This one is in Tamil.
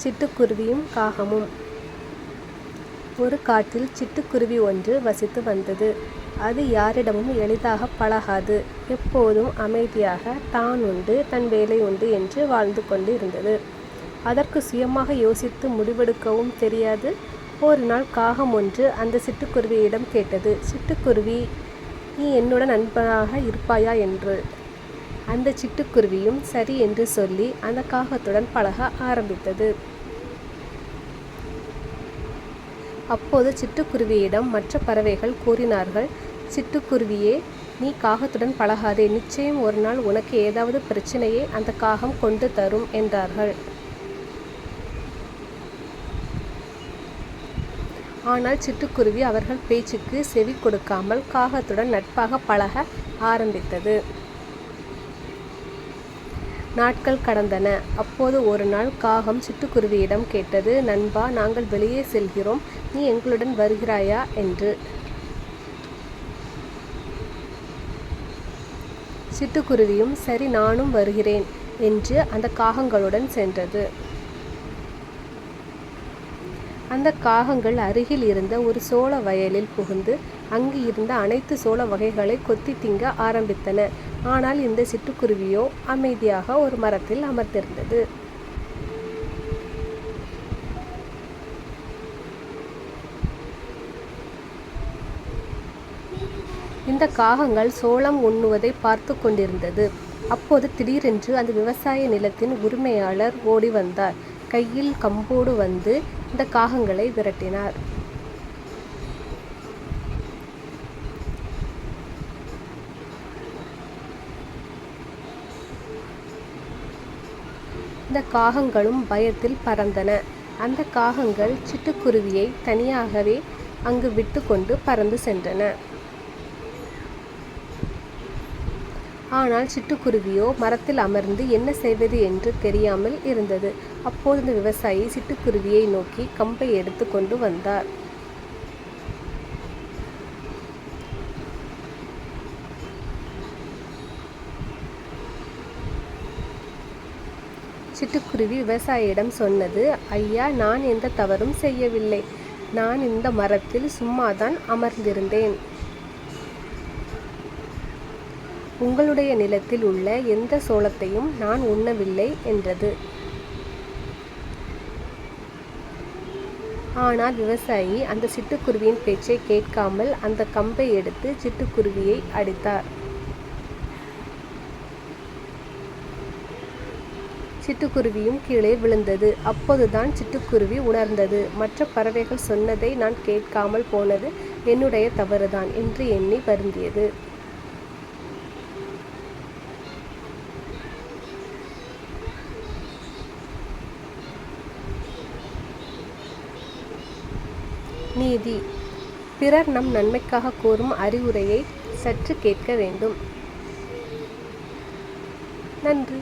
சிட்டுக்குருவியும் காகமும். ஒரு காட்டில் சிட்டுக்குருவி ஒன்று வசித்து வந்தது. அது யாரிடமும் எளிதாக பழகாது. எப்போதும் அமைதியாக தான் உண்டு தன் வேலை உண்டு என்று வாழ்ந்து கொண்டு இருந்தது. அதற்கு சுயமாக யோசித்து முடிவெடுக்கவும் தெரியாது. ஒரு நாள் காகம் ஒன்று அந்த சிட்டுக்குருவியிடம் கேட்டது, சிட்டுக்குருவி, நீ என்னுடன் நண்பனாக இருப்பாயா என்று. அந்த சிட்டுக்குருவியும் சரி என்று சொல்லி அந்த காகத்துடன் பழக ஆரம்பித்தது. அப்போது சிட்டுக்குருவியிடம் மற்ற பறவைகள் கூறினார்கள், சிட்டுக்குருவியே, நீ காகத்துடன் பழகாதே, நிச்சயம் ஒரு நாள் உனக்கு ஏதாவது பிரச்சனையை அந்த காகம் கொண்டு தரும் என்றார்கள். ஆனால் சிட்டுக்குருவி அவர்கள் பேச்சுக்கு செவி கொடுக்காமல் காகத்துடன் நட்பாக பழக ஆரம்பித்தது. நாட்கள் கடந்தன. அப்போது ஒரு நாள் காகம் சிட்டுக்குருவியிடம் கேட்டது, நண்பா, நாங்கள் வெளியே செல்கிறோம், நீ எங்களுடன் வருகிறாயா என்று. சிட்டுக்குருவியும் சரி, நானும் வருகிறேன் என்று அந்த காகங்களுடன் சென்றது. அந்த காகங்கள் அருகில் இருந்த ஒரு சோள வயலில் புகுந்து அங்கு இருந்த அனைத்து சோள வகைகளை கொத்தி திங்க ஆரம்பித்தன. ஆனால் இந்த சிட்டுக்குருவியோ அமைதியாக ஒரு மரத்தில் அமர்ந்திருந்தது. இந்த காகங்கள் சோளம் உண்ணுவதை பார்த்து கொண்டிருந்தது. அப்போது திடீரென்று அந்த விவசாய நிலத்தின் உரிமையாளர் ஓடி வந்தார். கையில் கம்போடு வந்து இந்த காகங்களை விரட்டினார். இந்த காகங்களும் பயத்தில் பறந்தன. அந்த காகங்கள் சிட்டுக்குருவியை தனியாகவே அங்கு விட்டு கொண்டு பறந்து சென்றன. ஆனால் சிட்டுக்குருவியோ மரத்தில் அமர்ந்து என்ன செய்வது என்று தெரியாமல் இருந்தது. அப்போது இந்த விவசாயி சிட்டுக்குருவியை நோக்கி கம்பை எடுத்து கொண்டு வந்தார். சிட்டுக்குருவி விவசாயியிடம் சொன்னது, ஐயா, நான் எந்த தவறும் செய்யவில்லை. நான் இந்த மரத்தில் சும்மாதான் அமர்ந்திருந்தேன். உங்களுடைய நிலத்தில் உள்ள எந்த சோளத்தையும் நான் உண்ணவில்லை என்றது. ஆனால் விவசாயி அந்த சிட்டுக்குருவியின் பேச்சை கேட்காமல் அந்த கம்பை எடுத்து சிட்டுக்குருவியை அடித்தார். சிட்டுக்குருவியும் கீழே விழுந்தது. அப்போதுதான் சிட்டுக்குருவி உணர்ந்தது, மற்ற பறவைகள் சொன்னதை நான் கேட்காமல் போனது என்னுடைய தவறுதான் என்று எண்ணி வருந்தியது. நீதி: பிறர் நம் நன்மைக்காக கூறும் அறிவுரையை சற்று கேட்க வேண்டும். நன்றி.